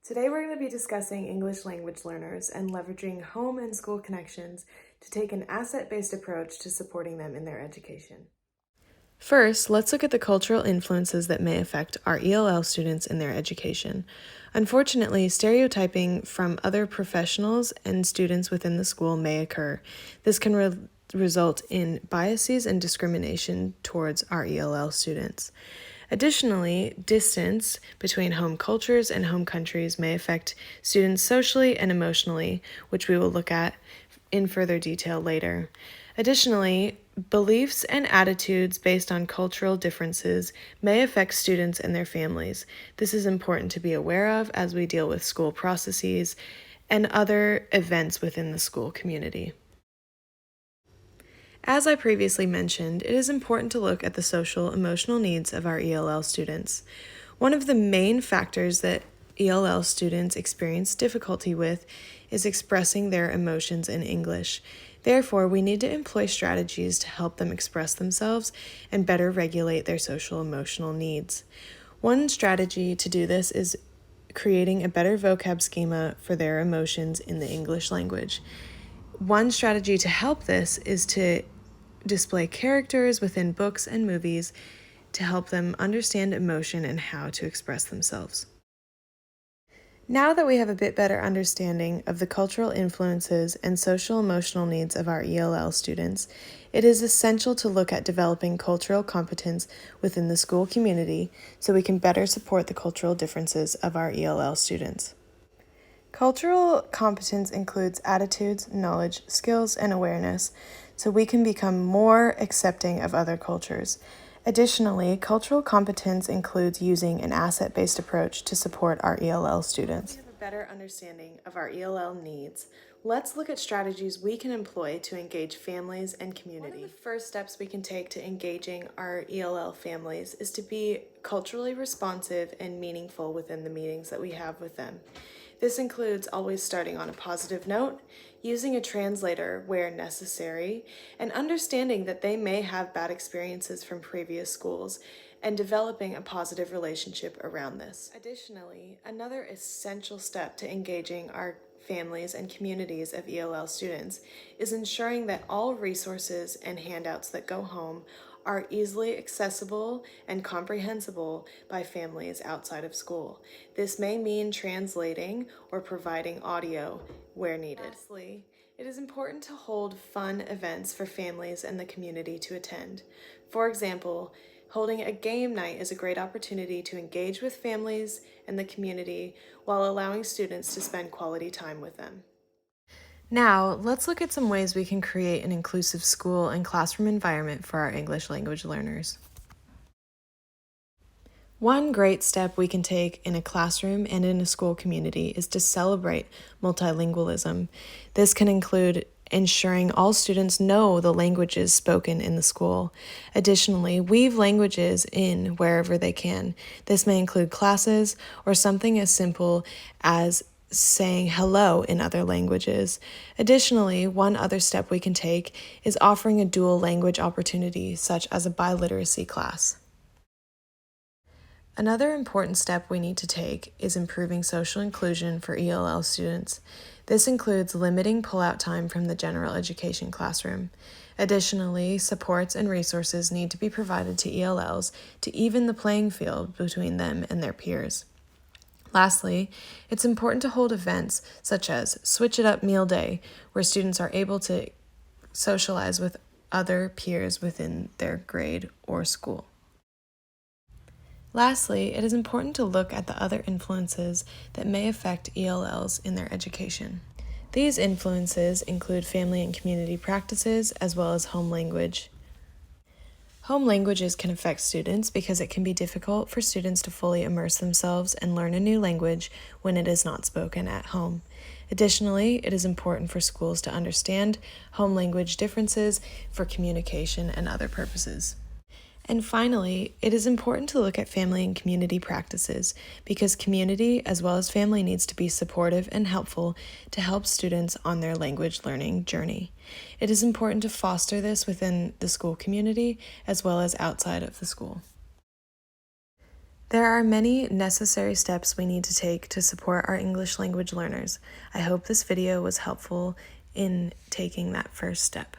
Today we're going to be discussing English language learners and leveraging home and school connections to take an asset-based approach to supporting them in their education. First, let's look at the cultural influences that may affect our ELL students in their education. Unfortunately, stereotyping from other professionals and students within the school may occur. This can result in biases and discrimination towards our ELL students. Additionally, distance between home cultures and home countries may affect students socially and emotionally, which we will look at in further detail later. Additionally, beliefs and attitudes based on cultural differences may affect students and their families. This is important to be aware of as we deal with school processes and other events within the school community. As I previously mentioned, it is important to look at the social emotional needs of our ELL students. One of the main factors that ELL students experience difficulty with is expressing their emotions in English. Therefore, we need to employ strategies to help them express themselves and better regulate their social emotional needs. One strategy to do this is creating a better vocab schema for their emotions in the English language. One strategy to help this is to display characters within books and movies to help them understand emotion and how to express themselves. Now that we have a bit better understanding of the cultural influences and social emotional needs of our ELL students, it is essential to look at developing cultural competence within the school community so we can better support the cultural differences of our ELL students. Cultural competence includes attitudes, knowledge, skills, and awareness, so we can become more accepting of other cultures. Additionally, cultural competence includes using an asset-based approach to support our ELL students. To have a better understanding of our ELL needs, let's look at strategies we can employ to engage families and community. One of the first steps we can take to engaging our ELL families is to be culturally responsive and meaningful within the meetings that we have with them. This includes always starting on a positive note, using a translator where necessary, and understanding that they may have bad experiences from previous schools and developing a positive relationship around this. Additionally, another essential step to engaging our families and communities of ELL students is ensuring that all resources and handouts that go home are easily accessible and comprehensible by families outside of school. This may mean translating or providing audio where needed. Lastly, it is important to hold fun events for families and the community to attend. For example, holding a game night is a great opportunity to engage with families and the community while allowing students to spend quality time with them. Now, let's look at some ways we can create an inclusive school and classroom environment for our English language learners. One great step we can take in a classroom and in a school community is to celebrate multilingualism. This can include ensuring all students know the languages spoken in the school. Additionally, weave languages in wherever they can. This may include classes or something as simple as saying hello in other languages. Additionally, one other step we can take is offering a dual language opportunity, such as a biliteracy class. Another important step we need to take is improving social inclusion for ELL students. This includes limiting pull-out time from the general education classroom. Additionally, supports and resources need to be provided to ELLs to even the playing field between them and their peers. Lastly, it's important to hold events such as Switch It Up Meal Day, where students are able to socialize with other peers within their grade or school. Lastly, it is important to look at the other influences that may affect ELLs in their education. These influences include family and community practices as well as home language. Home languages can affect students because it can be difficult for students to fully immerse themselves and learn a new language when it is not spoken at home. Additionally, it is important for schools to understand home language differences for communication and other purposes. And finally, it is important to look at family and community practices because community as well as family needs to be supportive and helpful to help students on their language learning journey. It is important to foster this within the school community as well as outside of the school. There are many necessary steps we need to take to support our English language learners. I hope this video was helpful in taking that first step.